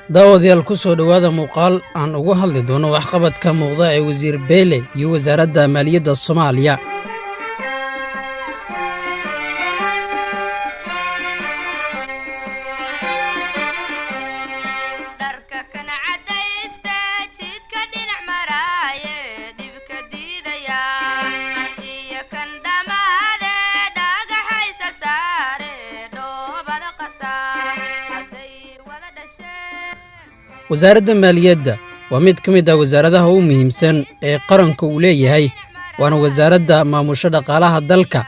daawadayaal ku soo dhawaada muuqaal aan ugu hadli doono waxqabadka muuqda ee wasiir Beyle iyo wasaaradda maaliyadda Soomaaliya. wasaaradda maaliyadda waa mid ka mid ah wasaaradaha ugu muhiimsan ee qaranka uu leeyahay, waana wasaaradda maamusha dhaqaalaha dalka.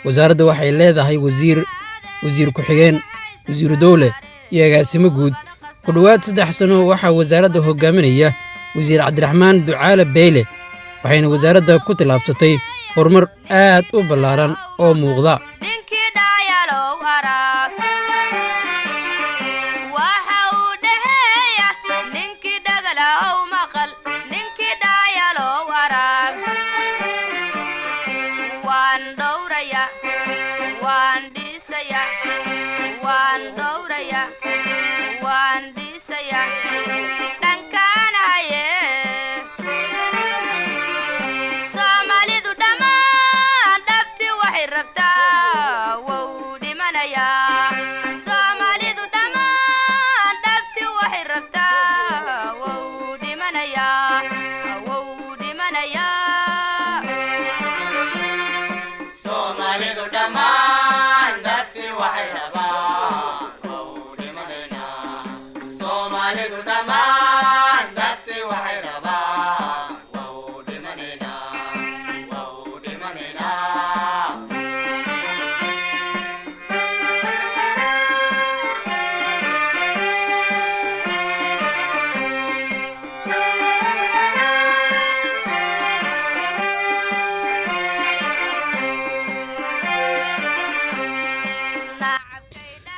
wasaaradda waxay leedahay wasiir ku-xigeen, wasiir dowle iyo agaasimo guud. ku dhowaad 3 sano waxaa wasaaradda hogaaminaya wasiir Cabdiraxmaan Ducaale Beyle, waxayna wasaaradda ku tilaabsatay horumar aad u ballaaran oo muuqda.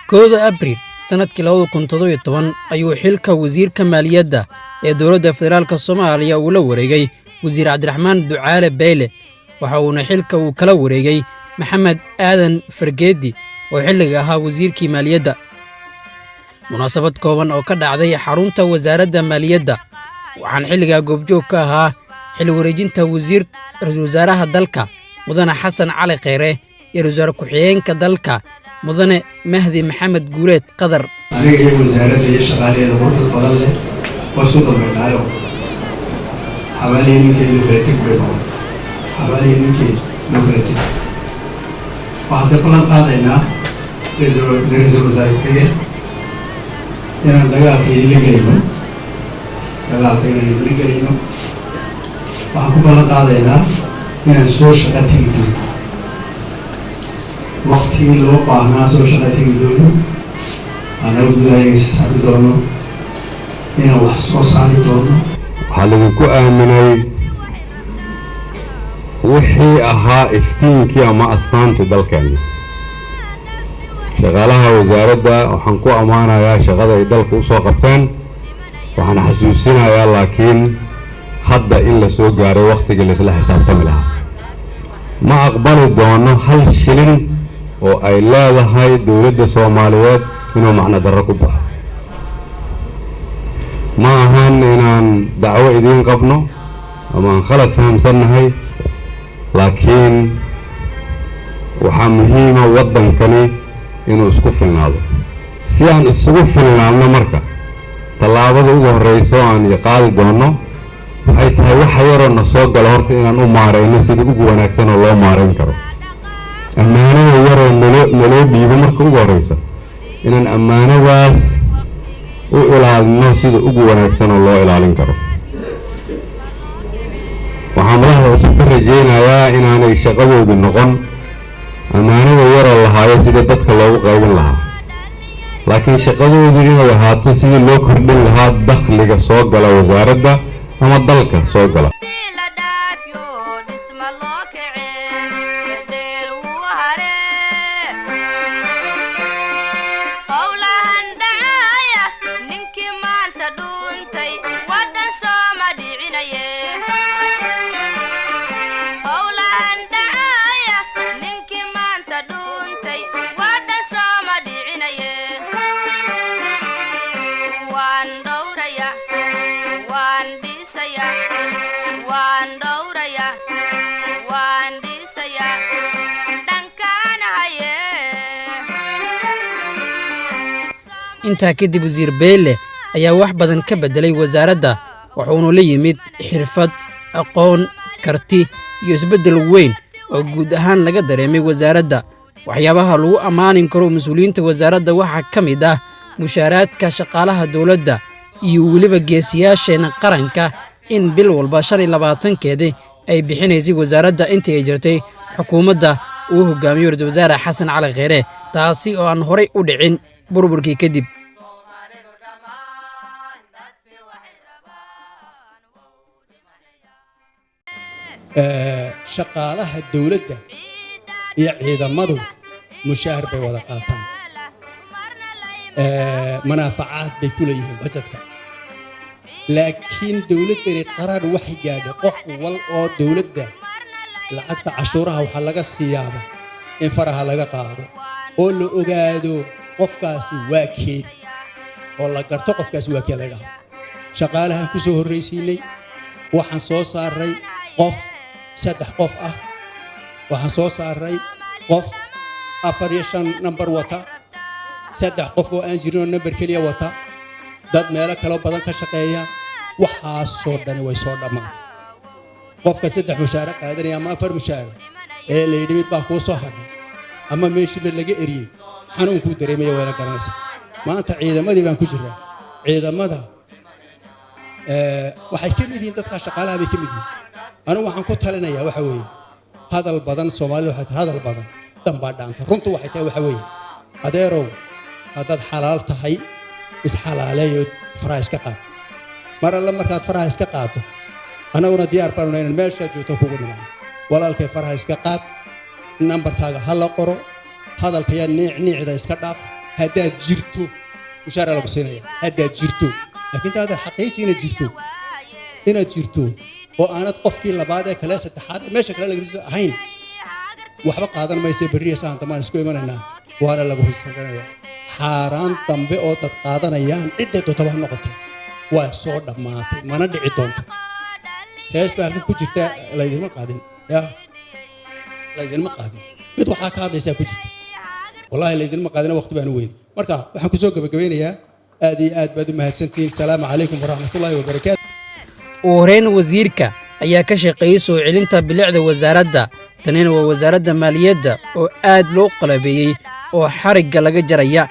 kooda Abriil sanadkii 2017 ayuu xilka wasiirka maaliyadda ee dowladda federaalka Soomaaliya uu la wareegay wasiir Cabdiraxmaan Ducaale Beyle, waxa uuna xilka uu kala wareegay Maxamed Aadan Fargeedi oo xilliga ahaa wasiirkii maaliyadda. munaasabad kooban oo ka dhacday xarunta wasaaradda maaliyadda, waxaan xilliga goobjoog ka ahaa xil wareejinta ra'iisul wasaaraha dalka mudane Xasan Cali Kheyre iyo ra'iisul ku-xigeenka dalka mudane Mahdi Maxamed Guuleed Qadar. aniga iyo wasaaradda iyo shaqaalaheeda quruxda badan leh oo soo dhameeyay xawaaliyinkeedu beertay gudahood waxaan ballan qaadaynaa ra'iisul wasaare ku-xigeen inaan dagaalka la gelino waxaan ku ballan qaadaynaa inaan soo shaqo tegi doono waqtigii loo baahnaa soo shaqo tegi doono, anagu gudahayaga saabi doono inaan wax soo saari doono. waxaa lagu aaminay wixii ahaa iftiinkii ama astaantii dalkeena. shaqaalaha wasaaradda waxaan ku ammaanayaa shaqada ay dalka u soo qabteen, waxaan xasuusinayaa laakiin hadda in la soo gaaray waqtigii la isla xisaabtami lahaa. ma aqbali doono hal shilin oo ay leedahay dowladda Soomaaliyeed inuu macna darro ku baxo. ma ahan inaan dacwo idiin qabno ama aan khalad fahamsannahay, laakiin waxaa muhiima waddankani inuu isku filnaado. si aan isugu filnaadno marka tallaabada ugu horreyso aan qaadi doono waxay tahay waxa yaroo na soo gala horta inaan u maarayno sida ugu wanaagsan oo loo maarayn karo. ammaanada yaroo naloo dhiibo marka ugu horreyso inaan ammaanadaas u ilaalino sida ugu wanaagsan oo loo ilaalin karo. waxaan madaxda cusub ka rajaynayaa inaanay shaqadoodu noqon ammaanada yaroo lahaayo sida dadka loogu qaybin lahaa, laakiin shaqadoodu inay ahaato sidii loo kordhin lahaa dakhliga soo gala wasaaradda ama dalka soo gala. intaa kadib wasiir beyle ayaa wax badan ka bedelay wasaaradda wuxuuna la yimid xirfad aqoon karti iyo isbeddel weyn oo guud ahaan laga dareemay wasaaradda waxyaabaha lagu ammaanin karo mas-uuliyiinta wasaaradda waxaa ka mid ah mushaaraadka shaqaalaha dowladda iyo weliba geesiyaasheena qaranka in bil walba 25-keedii ay bixinaysay wasaaradda intii ay jirtay xukuumadda uu hogaamiyo ra-iisul wasaare xasan cali kheyre taasi oo aan horay u dhicin burburkii kadib shaqaalaha dawladda iyo ciidamadu mushaar bay wada qaataan manaafacaad bay ku leeyihiin budgetka laakiin dawladda qarar waxay gaadhay qof wal oo dawladda lacagta cashuuraha waxa laga siyaaba in faraha laga qaado oo la ogaado qofkaasi waa keed oo la garto qofkaasi waa keed laga shaqaalaha ku soo horreysiinay waxaan soo saaray qof 3 qof ah waxaan soo saaray qof 4 iyo 5 number wata 3 qof oo aan jirin oo number kaliya wata dad meelo kale badan ka shaqeeya waxa soo dhan way soo dhamaatay qofka 3 mushaar qaadanaya ama 4 mushaar ee leeydhid baa ku soo hadhay ama meeshii ba laga eriyay xanuun ku dareemay wala garanaysa maanta ciidamadii baan ku jiraa ciidamada waxay ka mid yihiin dadka shaqaalaha bay ka mid yihiin أنا waxaan ku talinayaa waxa weeye hadal badan Soomaalidu waxay hadal badan dambaa dhaanta runtu waxay tahay waxa weeye adeerow hadad xalaal tahay is xalaaleeyo faraas ka qaad mar alla markaad faraas ka qaado anaguna diyaar baan inaan meesha joogto kugu dhimaan walaalkay faraas ka qaad nambarkaaga hal qoro hadalka yaa niicda iska dhaaf hadaad jirto mushaar lagu siinaya hadaad jirto laakiin taada xaqiiqina jirto oo aanad qofkii labaad ee kale saddexaad meesha kale laga ahayn waxba qaadan mayso bariis aan tamaan isku imanayna waana lagu heshiinaya xaraan dambe oo dad qaadanayaan cidda todoba noqotay waa soo dhamaatay mana dhici doonto hees baa ku jirta laydima qaadin mid waxa ka hadlaysa ku jirta wallahi laydima qaadin waqti baan weyn marka waxaan ku soo gabagabeynayaa aad iyo aad baad u mahadsantiin salaamu calaykum waraxmatullaahi wabarakaatuh وهرين وزيرك ayaa ka shaqeeyay soo celinta bilicda wasaaradda tanina waa wasaaradda maaliyadda oo aad loo qalabeeyay oo xariga laga jaraya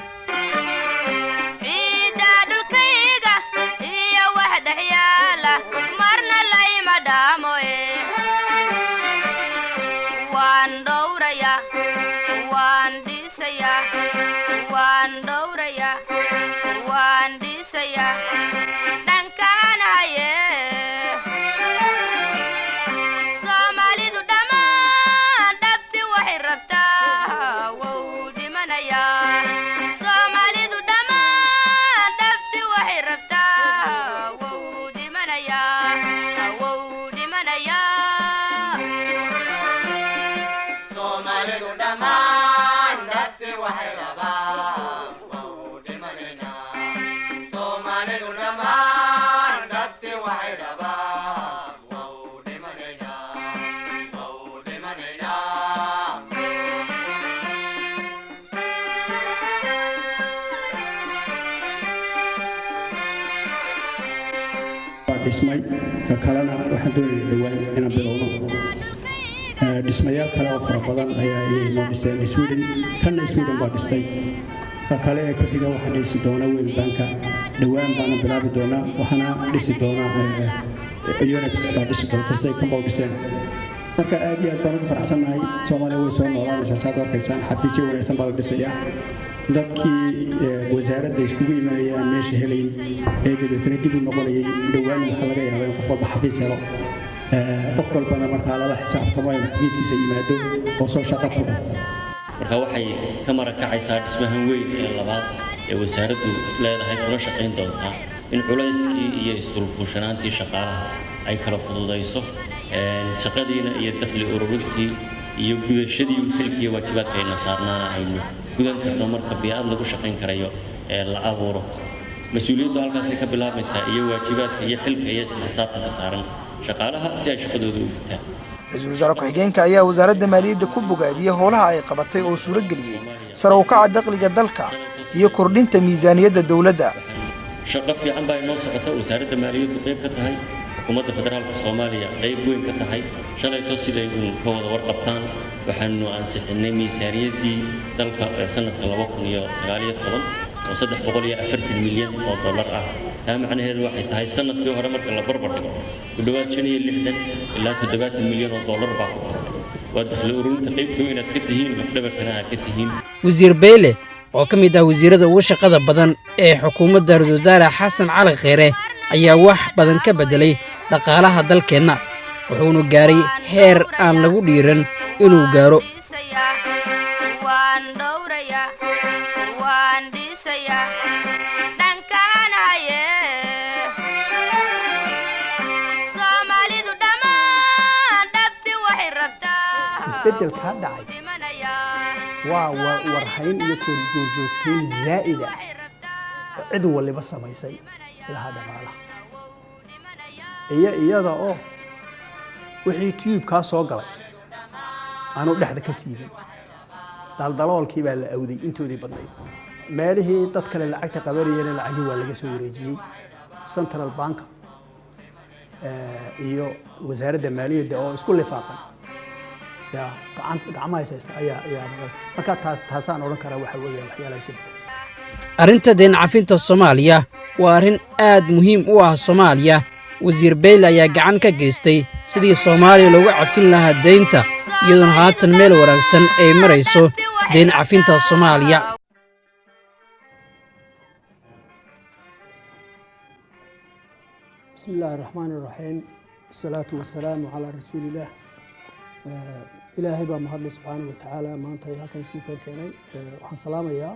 dhismay ka kalena waxaan doonayaa dhawaan inaan bilowno dhismayaal kale oo fara badan ayaa inoo dhiseen Sweden baa dhistay ka kale ee ku xiga waxaa dhisi doona World Bank dhawaan baan bilaabi doonaa waxaana dhisi doonaa UNEP baa dhisi doona kastay ka boodiseen marka aad iyo aad baan ugu faraxsanahay Soomaaliya way soo noolaanaysaa saad arkaysaan xafiisyo wanaagsan baa la dhisayaa dadkii wasaaradda iskugu imanayaan meesha helayn ee dibadda dib u noqonayay dhawaan waxa laga yaabaa in qof walba xafiis helo qof walbana markaa lala xisaabtamo in xafiiskiisa yimaado oo soo shaqo tago marka waxay ka marakacaysaa dhismahan weyn ee labaad ee wasaaraddu leedahay kula shaqayn doontaa in culayskii iyo isdulfuushanaantii shaqaalaha ay kala fududayso shaqadiina iyo dakhli ururintii iyo gudashadii xilkii waajibaadkayna saarnaana aynu gudan karno marka biyaad lagu shaqayn karayo ee la abuuro mas-uuliyaddu halkaasay ka bilaabmaysaa iyo waajibaadka iyo xilka iyo isla xisaabtanka saaran shaqaalaha si ay shaqadooda u gutaan. ra-iisul wasaare ku-xigeenka ayaa wasaaradda maaliyadda ku bogaadiyey howlaha ay qabatay oo suuro geliyey sare u kaca dakhliga dalka iyo kordhinta miisaaniyadda dowladda. shaqo fiican baa inoo socota, wasaaradda maaliyaddu qayb ka tahay, xukuumadda federaalka Soomaaliya qayb weyn ka tahay. shalayto siday ka wada warqabtaan waxaanu ansixinnay miisaaniyaddii dalka ee sanadka 2019 oo 340 milyan oo dollar ah. taa macnaheedu waxay tahay sanadkii hore marka la barbar dhigo ku dhawaad 65 ilaa 70 milyan oo dollar baa ku kordhay. waa dakhli ururinta qaybta weyn aad ka tihiin, lafdhabarkana aad ka tihiin. wasiir Beyle oo ka mid ah wasiirada ugu shaqada badan ee xukuumadda ra-iisul wasaare Xasan Cali Kheyre ayaa wax badan ka bedelay dhaqaalaha dalkeenna, wuxuuna gaaray heer aan lagu dhiiran inuu gaaro. isbeddelka dhacay waa warhayn iyo korjoogteyn zaa'ida cid waliba samaysay ilaha dhaqaalaha iyada oo wixii tiyuubkaa soo galay aanu dhexda ka siiban daldaloolkii baa la awday intoodii badnayd. meelihii dad kale lacagta qabanayeen lacagii waa laga soo wareejiyey. central bank iyo wasaaradda maaliyadda oo isku lifaaqan gacmaha haysta ayaa marka taasaan odhan karaa waxa weeyaan waxyaalaha iska beddelay. arrinta deyn cafinta Soomaaliya waa arrin aad muhiim u ah Soomaaliya. wasiir Beyle ayaa gacan ka geystay sidii Soomaaliya loogu cafin lahaa deynta, iyadoona haatan meel wanaagsan ay marayso deyn cafinta Soomaaliya. bismillaahi raxmaani raxiim, wasalaatu wasalaamu calaa rasuulillaah. ilaahay baa mahadle subxaanahu watacaala maanta ay halkan isku keenay. waxaan salaamayaa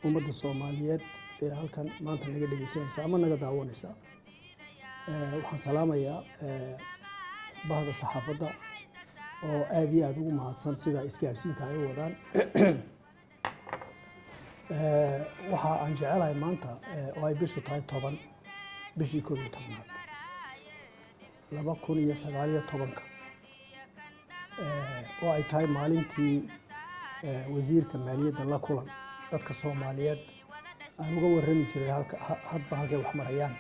ummadda Soomaaliyeed ee halkan maanta naga dhegeysanaysa ama naga daawanaysa. waxaan salaamayaa bahda saxaafadda oo aad iyo aad ugu mahadsan sida isgaarsiinta ay u wadaan. waxa aan jecelahay maanta oo ay bishu tahay 10 bishii 11aad 2019 oo ay tahay maalintii wasiirka maaliyadda la kulan dadka Soomaaliyeed aan uga warrami jiray hadba halkay wax marayaan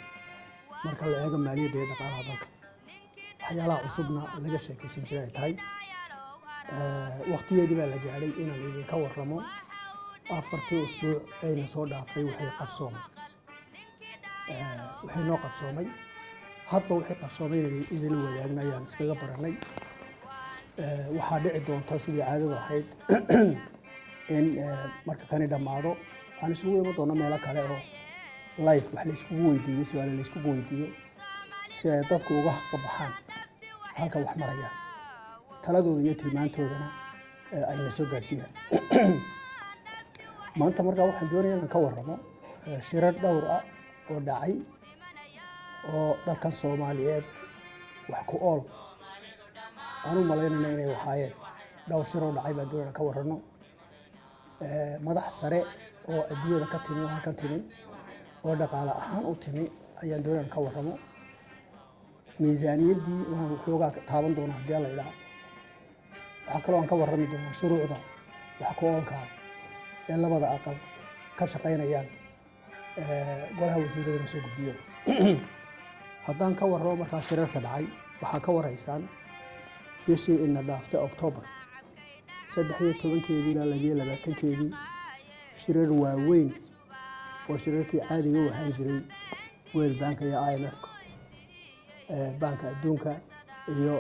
marka la eego maaliyadda iyo dhaqaalaha dalka. waxyaalaha cusubna laga sheekaysan jiray ay tahay waqtigeedii baa la gaadhay inaan idinka warramo 4 usbuuc ayna soo dhaafay waxay noo qabsoomay. hadba waxay qabsoomay inay idin wadaagna ayaan iskaga baranay. waxaa dhici doonta sidii caadada ahayd in marka kani dhammaado aan isugu iman doono meelo kale oo live wax la iskugu weydiiyo, su'aalo la iskugu weydiiyo si ay dadku uga baxaan halka wax marayaan, taladooda iyo tilmaantoodana ay la soo gaarsiiyaan. maanta markaa waxaan doonayaa inaan ka warramo shirar dhowr ah oo dhacay oo dalkan Soomaaliyeed wax ku ool aanu malaynayna inay wahaayeen. dhowr shir oo dhacay baan doonayna ka warrano. madax sare oo adduunyada ka timi oo halkan timi oo dhaqaale ahaan u timi ayaan doonayna ka warramo. miisaaniyaddii waan waxoogaa taaban doonaa haddii la idhaa. waxaa kaloo aan ka warrami doonaa shuruucda wax ku oolka ee labada aqal ka shaqaynayaan golaha wasiiradana soo gudbiyo. haddaan ka warramo markaa shirarka dhacay waxaa ka warhaysaan bishii ina dhaaftay October 13 ilaa 22 shirar waaweyn oo shirarkii caadiga u ahaan jiray World Bank iyo IMF-ka, banka adduunka iyo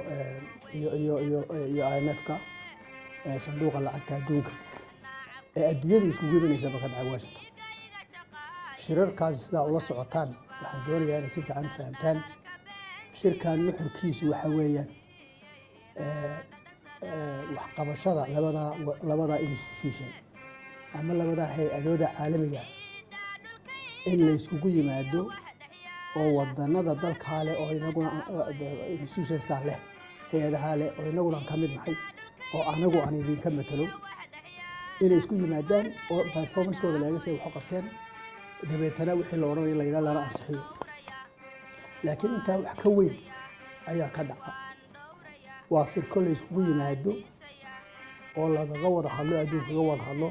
IMF-ka, sanduuqa lacagta adduunka ee adduunyada iskugu imanaysa ka dhacay Washington. shirarkaas sidaa ula socotaan waxaan doonayaa inay si fiican fahamtaan. shirkan nuxurkiisu waxa weeyaan wax qabashada labada institution ama labada hay-adooda caalamiga in la iskugu yimaado oo wadanada dalka leh oo inaguna institutionska leh hay-adaha leh oo inaguna ka mid nahay oo anagu aan idinka matalo inay isku yimaadaan oo performance-kooda laga soo wax qabteen dabeetana wixii la odhanaya la yidhaha lala ansixiyo laakiin intaa wax ka weyn ayaa ka dhaca waa firko la isugu yimaado oo lagaga wada hadlo adduunkaga wada hadlo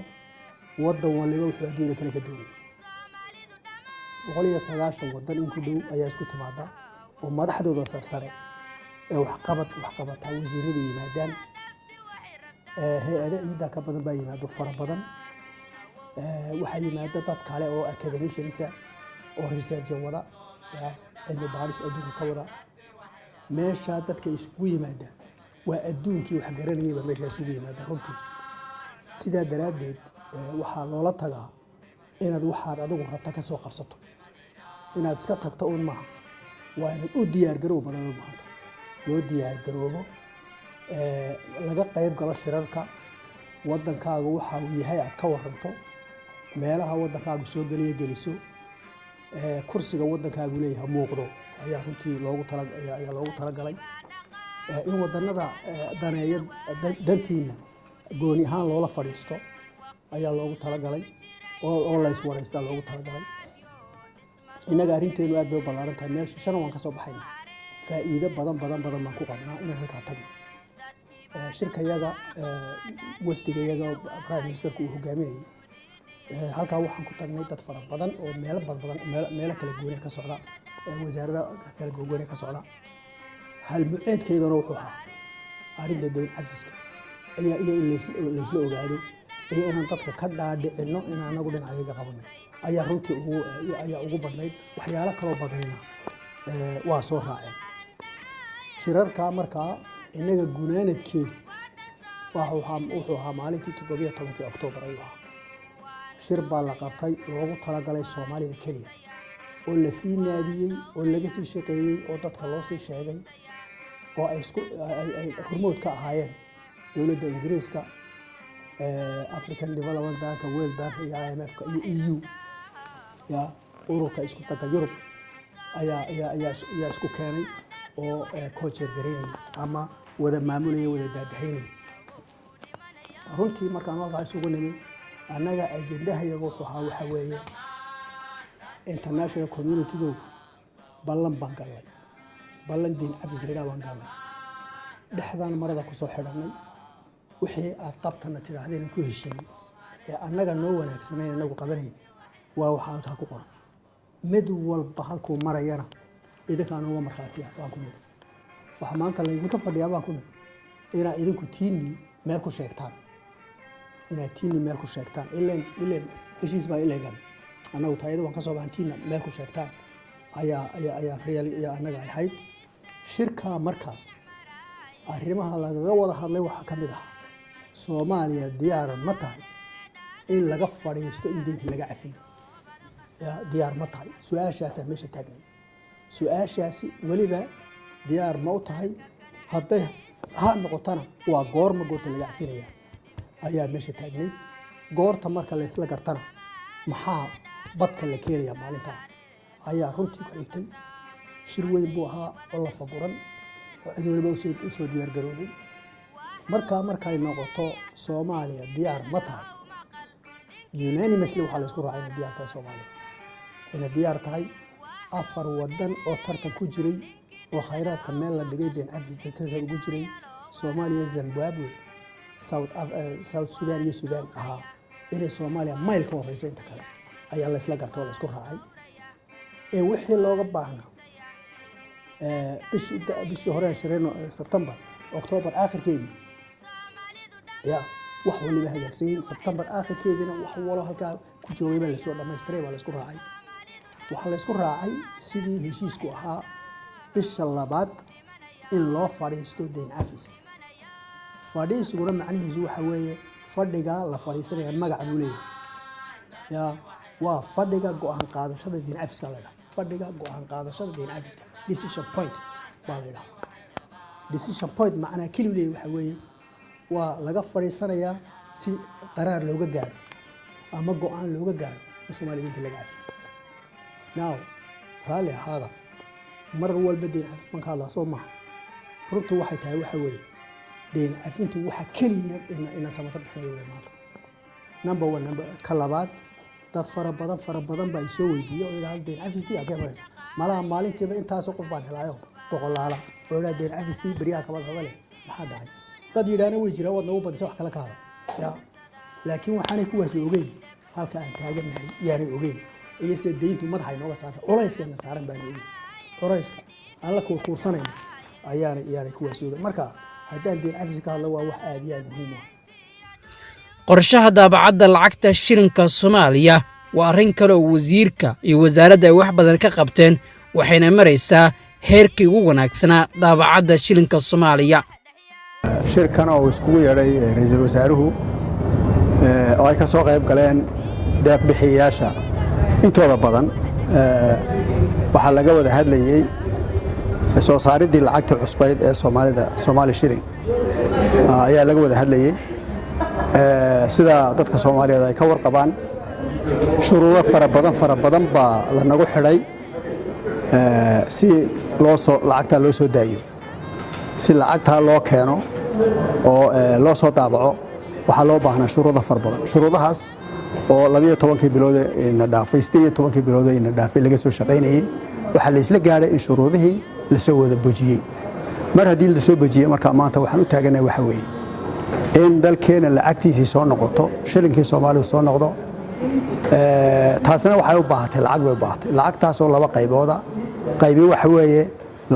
waddan waliba wuxuu adduunya kale ka doonaya 190 waddan in ku dhow ayaa isku timaada oo madaxdooda sarsare ee wax qabata wasiiradu yimaadaan hay-ada ciidda ka badan baa yimaado fara badan waxaa yimaada dad kale oo academiciansa oo research wada cilmi baaris adduunka ka wada meesha dadka isugu yimaada waa adduunkii wax garanayay meesha isugu yimaada runtii sidaa daraaddeed waxaa loola tagaa inaad waxaad adigu rabta ka soo qabsato inaad iska tagto uun maaha waa inaad u diyaargaroob badan u baahanta loo diyaargaroobo laga qayb galo shirarka waddankaagu waxa uu yahay aad ka waranto meelaha waddankaagu soo geliso kursiga waddankaagu leeyahay muuqdo ayaa runtii loogu talagalay in wadannada daneeya dantiina gooni ahaan loola fadhiisto ayaa loogu talagalay oo la iswareystaa loogu talagalay innaga arrinteenu aad bay u ballaaran tahay meesha shan waan ka soo baxayna faa'iido badan baan ku qabnaa inaan halkaa tagno shirkayaga wafdigayaga prime ministerku uu hogaaminayay halkaa waxaan ku tagnay dad fara badan oo meelo kala gooni ka socda wasaarada kala gooni ka socda hal muceedkeedana wuxuu ahaa arrinta dayn cafiska ayaa in laysla ogaado iyo inaan dadka ka dhaadhicino in anagu dhinacayaga qabanay ayaa runtii ugu badnayd waxyaalo kaloo badanina waa soo raaceen shirarka markaa innaga gunaanadkeedu wuxuu ahaa maalintii 17 Oktoobar ayuu ahaa shir baa la qabtay loogu talagalay Soomaalida kaliya oo la sii naadiyey oo laga sii shaqeeyey oo dadka loo sii sheegay oo ay hormood ka ahaayeen dowladda Ingiriiska African Development Bank World Bank iyo IMF iyo EU ya ururka isku taga Yurub ayaa isku keenay oo coacher gareynay ama wada maamulaya wada daadahaynay runtii markaan halkaa isugu nimid annaga ajendahayaga wuxuu ahaa waxa weeye international community-gu ballan baan galnay ballan diin cabis laydhaa baan galnay dhexdaan marada ku soo xidhannay wixii aad qabtana tidhaahdeen ku heshiinay ee annaga noo wanaagsanayn inagu qabanayna waa waxa halkaa ku qoran mid walba halkuu marayana idinkaan uga markhaatiya baan ku niri waxa maanta laydinka fadhiyaa baan ku niri inaad idinku tiinii meel ku sheegtaan inaad tiinii meel ku sheegtaan ileen heshiis baa ileegan annagu taayada waan ka soo baxan tiina meel ku sheegtaan ayaa real annaga ahayd shirka markaas arrimaha lagaga wada hadlay waxaa ka mid ahaa Soomaaliya diyaar ma tahay in laga fadhiisto in deynta laga cafiyo diyaar ma tahay su'aashaas meesha taagnay su'aashaasi waliba diyaar ma u tahay hadday ha noqotana waa goorma goorta laga cafinaya ayaa meesha taagnay goorta marka la isla gartana maxaa badka la keenaya maalinta ayaa runtii ku xigtay shir weyn buu ahaa oo la faguran oo cid waliba u soo diyaar garooday markay noqoto Soomaaliya diyaar ma tahay unanimously waxaa la isku raacay in diyaar tahay Soomaaliya inay diyaar tahay 4 waddan oo tartan ku jiray oo khayraadka meel la dhigay deen cabis tartan ugu jiray Soomaaliya Zimbabwe South Sudan iyo Sudan ahaa inay Soomaaliya mayl ka horeyso inta kale ayaa la isla gartay oo la isku raacay ee wixii looga baahnaa bishii hore shireen September October aakhirkeedii ya wax waliba hagaagsan September aakhirkeedina wax walo halkaa ku joogay baa la soo dhameystiray baa la isku raacay waxa la isku raacay sidii heshiisku ahaa bisha labaad in loo fadhiisto deen cafis fadhiisuguna macnihiisu waxa weeye fadhiga la fadhiisanaya magac buu leeyahay ya waa fadhiga go'aan qaadashada deen cafiska la yiraahdo fadhiga go'aan qaadashada deen cafiska decision point baa la yiraahdaa decision point macnaha kaliya waxa weeye waa laga fadhiisanayaa si qaraar looga gaaro ama go'aan looga gaaro in Soomaaliya inta laga cafiyo now raalli ahaada mar walba deen cafis marka la soo maaha runtu waxay tahay waxa weeye deen cafintu waxa kaliya in samata bixinayo maanta number 1 number ka labaad dad fara badan baa isoo weydiiyey oo ilaa deen cafistii aa ka maraysa malaha maalintiiba intaasoo qof baan helaayo boqolaala oo ilaa deen cafistii beriyaha kabad hadale maxaa dhacay dad yidhaahna way jiraan waad nagu badisay wax kale ka hada ya laakiin waxaanay kuwaasi ogeyn halka aan taagannahay yaanay ogeyn iyo sida deyntu madaxa inooga saaran culayskeena saaran baana ogeyn culayska aan la kuursanayno ayaanay kuwaasi ogeyn marka haddaan deen cafis ka hadlo waa wax aad iyo aad muhiim ah qorshaha daabacadda lacagta shilinka Soomaaliya waa arrin kale oo wasiirka iyo wasaaradda ay wax badan ka qabteen waxayna maraysaa heerkii ugu wanaagsanaa daabacadda shilinka Soomaaliya shirkan oo iskugu yeedhay ra'iisul wasaaruhu oo ay ka soo qayb galeen deeq bixiyayaasha intooda badan waxaa laga wada hadlayay soo saaridii lacagta cusbayd ee Soomaali shilling ayaa laga wada hadlayay sida dadka Soomaaliyeed ay ka warqabaan shuruudo fara badan baa la nagu xidhay si lacagta loo soo daayo si lacagta loo keeno oo loo soo daabaco waxaa loo baahnaa shuruudo fara badan shuruudahaas oo 12 bilood ina dhaafay 18 bilood ina dhaafay laga soo shaqeynayay waxa la isla gaaray in shuruudihii la soo wada bujiyay mar haddii la soo bujiyay marka maanta waxaan u taaganahay waxa weeye in dalkeena lacagtiisii soo noqoto shilinkii Soomaaliya soo noqdo taasina waxay u baahatay lacag way u baahatay lacagtaas oo laba qaybooda qaybi waxa weeye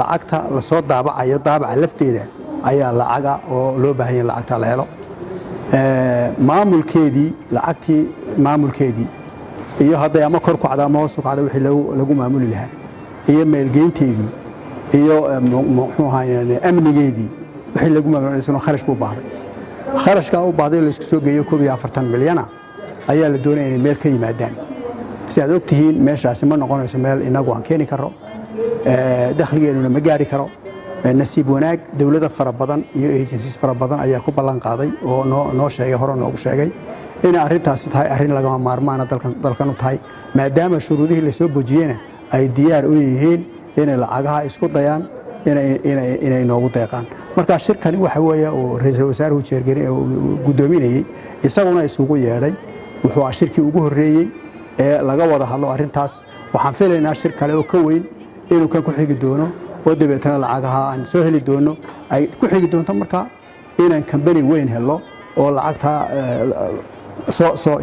lacagta la soo daabacayo daabaca lafteeda ayaa lacaga oo loo baahan yahay lacagta la helo maamulkeedii iyo hadday ama kor ku cadama hoos ku cadama wixii lagu maamuli lahaa iyo meelgeynteedii iyo muxuu ahaayeen amnigeedii wixii lagu maamuli lahaa kharash buu baahday kharashka u baahday la isku soo geeyo 40 milyan ayaa la doonayay inay meel ka yimaadaan si aad ogtihiin meeshaasi ma noqonayso meel inagu aan keeni karo dakhligeennuna ma gaari karo nasiib wanaag dawladda fara badan iyo agencies fara badan ayaa ku ballan qaaday oo noo sheegay hore noogu sheegay in arrintaasi tahay arrin lagama maarmaan dalkan u tahay maadaama shuruudihii la soo bujiyeen ay diyaar u yihiin inay lacagaha isku dayaan inay noogu deeqaan marka shirkani waxa weeye oo ra'iisul wasaaruhu jeergelin gudoominayay isaguna isugu yeedhay wuxuu shirkii ugu horeeyay ee laga wada hadlo arrintaas waxaan filaynaa shir kale oo ka weyn inuu kan ku xigi doono oo dabeetana lacagaha aan soo heli doono ay ku xigi doonto marka inaan company weyn helo oo lacagta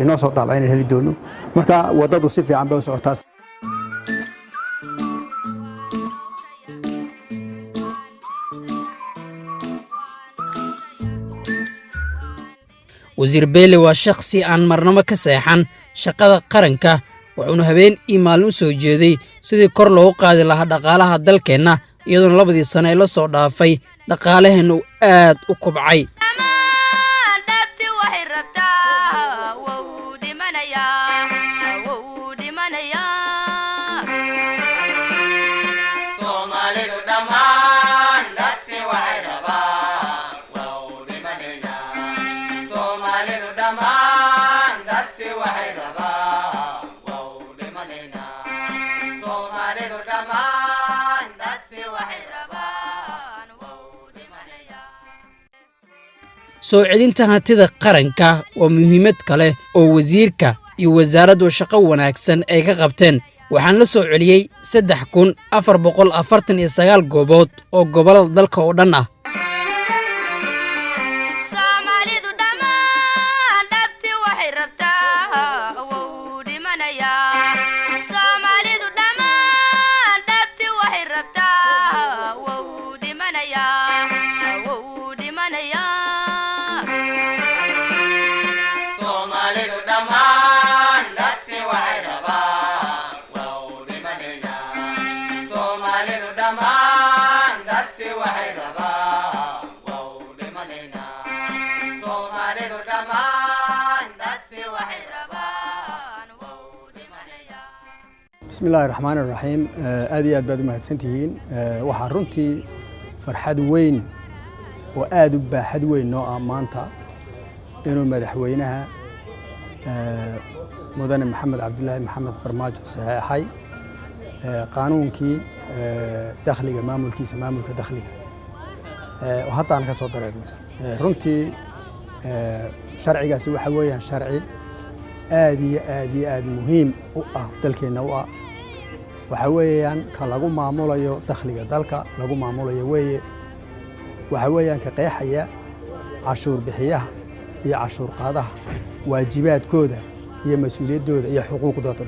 inoo soo daabacayn heli doono marka wadadu si fiican bay u socotaa wasiir Beele waa shakhsi aan marnaba ka seexan shaqada qaranka wuxuuna habeen iyo maalin u soo jeeday sidii kor loogu qaadi lahaa dhaqaalaha dalkeenna iyadoona labadii sano ee la soo dhaafay dhaqaalaheenna uu aad u kobcay soo celinta hantida qaranka waa muhiimad kale oo wasiirka iyo wasaaraddu shaqo wanaagsan ay ka qabteen waxaan la soo celiyay 3449 goobood oo gobolada dalka oo dhan ah بسم الله الرحمن الرحيم آدي آد بعد ما هتسنتين وحرنتي فرحد وين وآد بحد وين نوع مانتا إنه مدحوينها مدن محمد عبد الله محمد فرماج صحيحي قانون كي داخلي مامل كيس مامل كداخلي وحتى أنا كصدر رنتي شرعي قاسي وحويا شرعي aad muhiim u ah dalkeena u ah waxa weeyaan ka lagu maamulayo dakhliga dalka lagu maamulayo waxa weeyaan ka qeexaya cashuur bixiyaha iyo cashuur qaadaha waajibaadkooda iyo mas'uuliyadooda iyo xuquuqdooda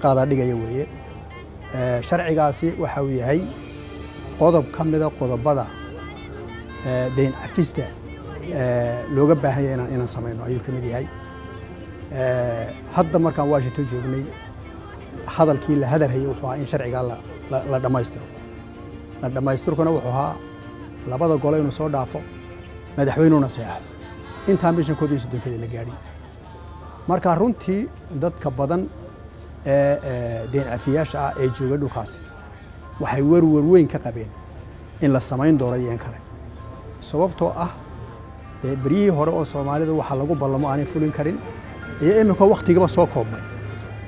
qaada dhigaya sharcigaasi waxa uu yahay qodob ka mid ah qodobada deyn cafista looga baahan yahay inaan samayno ayuu ka mid yahay hadda markaan Washington joognay hadalkii la hadalhayay wuxuu ahaa in sharciga la dhamaystirkuna wuxuu ahaa labada gole inuu soo dhaafo madaxweynuhuna saxo intaan bishan 11 la gaadhin marka runtii dadka badan deyn cafiyaasha ah ee jooga dhulkaasi waxay warwar weyn ka qabeen in la samayn doono yeen kale sababtoo ah beriyii hore oo Soomaalidu waxa lagu ballamo aanay fulin karin iyo imika waqtigiiba soo koobmay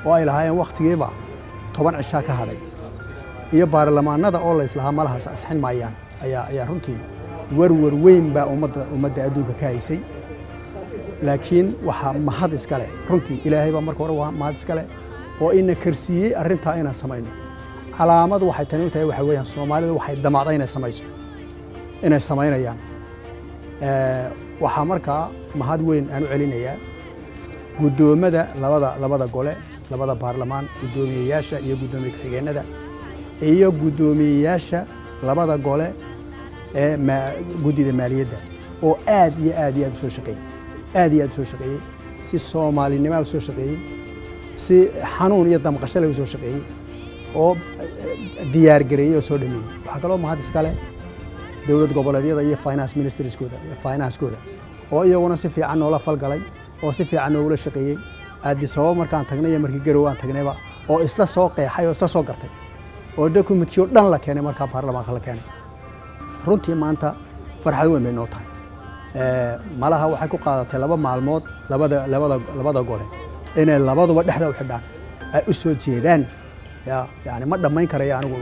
oo ay lahaayeen waqtigiiba 10 cisha ka hadhay iyo baarlamaanada oo la islaha malaha saxin maayaan ayaa runtii warwar weyn baa ummadda adduunka ka haysay laakiin waxa mahad iska leh runtii ilaahay baa marka hore waa mahad iska leh oo ina karsiiyay arinta inaan samayno calaamad waxay tani u tahay waxa weeyaan Soomaalidu waxay damacday inay samaynayaan waxa markaa mahad weyn aan u celinayaa gudoomada labada gole labada baarlamaan gudoomiyayaasha iyo gudoomiye ku-xigeenada iyo gudoomiyayaasha labada gole ee gudida maaliyadda oo aad u soo shaqeeyay si Soomaalinimo u soo shaqeeyay si xanuun iyo damqasho leh u soo shaqeeyay oo diyaar gareeyay oo soo dhameeyay waxa kale oo mahad iska leh dawlad goboleedyada iyo finance-kooda oo iyaguna si fiican noola falgalay oo si fiican noola shaqeeyay Addis Ababa markaan tagnay iyo markii Garowe aan tagnayba oo isla soo qeexay oo isla soo gartay oo documentkiyo dhan la keenay markaa baarlamaanka la keenay runtii maanta farxad weyn bay noo tahay malaha waxay ku qaadatay 2 maalmood labada gole inay labaduba dhexda u xidhaan ay u soo jeedaan yani ma dhamayn karayo anigu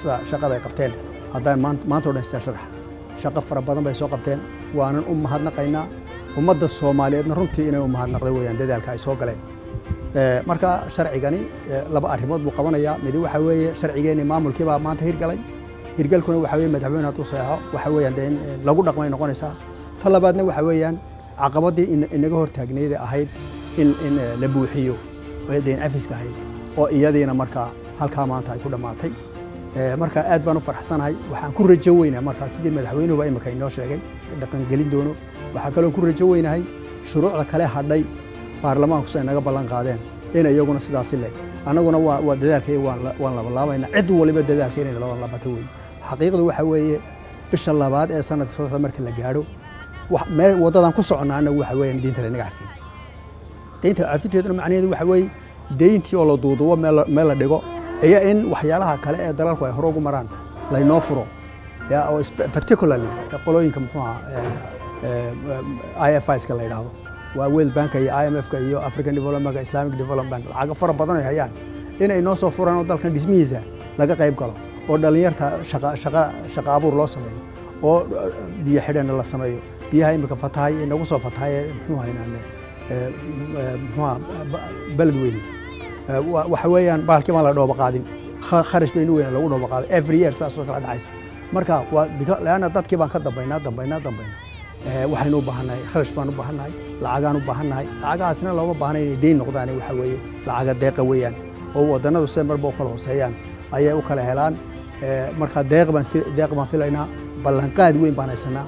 sida shaqada ay qabteen haddaan maanta oo dhan sharax shaqo fara badan bay soo qabteen waanan u mahadnaqaynaa ummadda Soomaaliyeedna runtii inay u mahadnaqday weeyaan dadaalka ay soo galeen marka sharcigani laba arrimood buu qabanayaa mid waxa weeye sharcigeeni maamulkii baa maanta hirgalkuna waxa weeye madaxweynaha uu saxo waxa weeyaan in lagu dhaqmay noqonaysaa talabaadna waxa weeyaan caqabadii inaga hortaagneeyay ahayd in la buuxiyo oo deyn cafiska ahayd oo iyadiina markaa halka maanta ay ku dhamaatay marka aad baan u faraxsanahay waxaan ku rajo weynahay marka sidii madaxweynuhu imika inoo sheegay dhaqan gelin doono waxa kale oo ku rajo weynahay shuruucda kale hadhay baarlamaanku soo inaga ballan qaadeen in iyaguna sidaas leh anaguna waa dadaalkay waan laabayna cid waliba dadaalkay in la laabato weey xaqiiqadu waxa weeye bisha labaad ee sanadka soo marka la gaaro meel wadadan ku soconaana waxa weeye diinta la naga cafiyo diinta cafiteeduna macnaheedu waxa weeye deyntii oo la duudubo meel la dhigo iyo in waxyaalaha kale ee dalalku ay hor ugu maraan la inoo furo oo particularly qolooyinka muxuu IFIs-ka la yiraahdo waa World Bank iyo IMF-ka iyo African Development Bank Islamic Development Bank lacag fara badan ay hayaan inay noo soo furaan oo dalkan dhismihiisa laga qayb galo oo dhalinyarta shaqa abuur loo sameeyo oo biyo xidhan la sameeyo biyaha imika fatahay inagu soo fatahay muxuu haynaan balad weyn waxa weeyaan baalkii ma la dhoobo qaadin kharash baynu weyn lagu dhoobo qaado every year saas oo kala dhacaysa marka waa laana dadkii baan ka dambaynaa waxaynu u baahanahay kharash baan u baahanahay lacagaan u baahanahay lacagaasna looma baahna inay deyn noqdaan waxa weeye lacaga deeqa weeyaan oo wadanadu seemarba u kala hooseeyaan ayay u kala helaan marka deeq baan filaynaa ballanqaad weyn baan haysanaa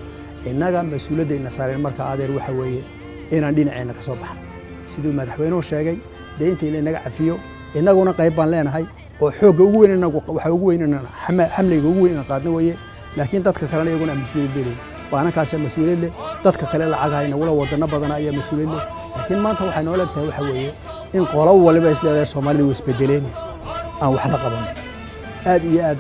innaga mas'uuliyaddeena saaran marka adeer waxa weeye inaan dhinaceena ka soo baxno sidoo madaxweynuhu sheegay deynta in naga cafiyo innaguna qayb baan leenahay oo xoogga ugu weyn inagu waxa ugu weyn inaan xamliga ugu weyn qaadno weeye laakiin dadka kale iyaguna mas'uuliyad leeyahay baanakaas mas'uuliyad leh dadka kale lacagaha inagula wadana badan ayaa mas'uuliyad leh laakiin maanta waxay noo leedahay waxa weeye in qolo waliba isleedahay Soomaalidu way isbedeleen aan wax la qaban aad iyo aad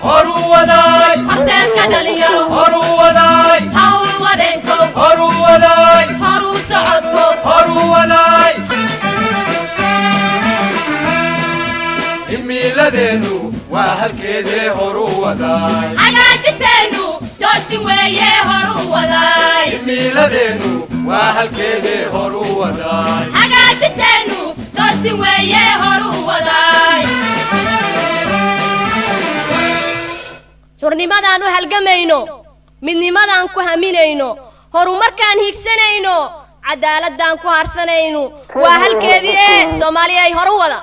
horuwaday horteelka dhalinyaro horuwaday hawl wadenko horuwaday horu socodko horuwaday imiladeenu waa halkeedee horuwaday hagaajinteenu toosin weeye horu wadaay miiladeenu waa halkeedee horu wadaay hagaajinteennu toosin weeye horu wadaay xurnimadaan u halgamayno midnimadaan ku haminayno horumarkaan higsanayno cadaaladaan ku harsanayno waa halkeedii ee Soomaaliya ay horu wada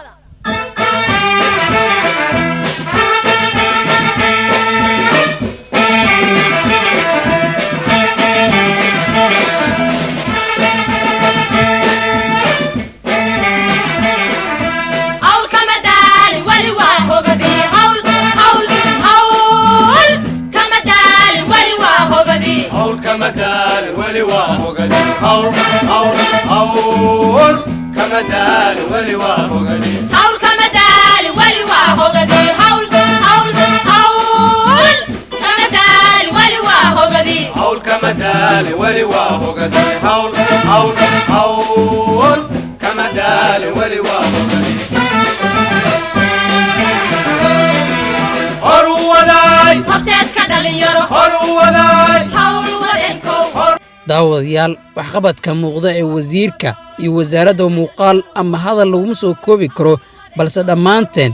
كمدال ولي واهوغني حول حول حول كمدال ولي واهوغني حول كمدال ولي واهوغني حول حول حول كمدال ولي واهوغني حول كمدال ولي واهوغني حول حول حول كمدال ولي واهوغني daawadayaal waxqabadka muuqda ee wasiirka iyo wasaaradda muuqaal ama hadal laguma soo koobi karo balse dhammaanteen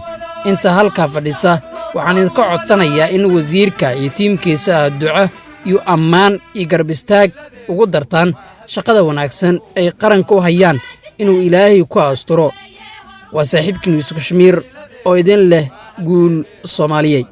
inta halkaa fadhisa waxaan idinka codsanayaa in wasiirka iyo tiimkiisa aad duco iyo ammaan iyo garbistaag ugu dartaan shaqada wanaagsan ay qaranka u hayaan inuu ilaahay ku asturo waa saaxiibkiin Yuusuf Kashmiir oo idin leh guul Soomaaliyeed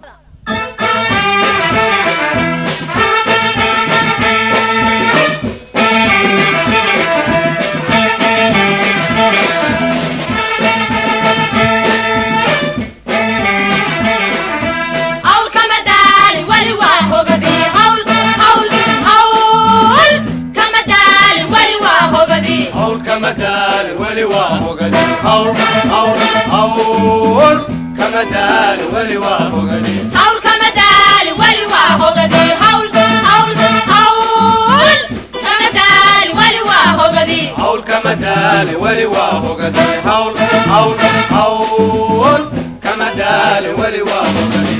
كمدال ولي واهوغني حول حول حول كمدال ولي واهوغني حول كمدال ولي واهوغني حول حول حول كمدال ولي واهوغني حول كمدال ولي واهوغني حول حول حول كمدال ولي واهوغني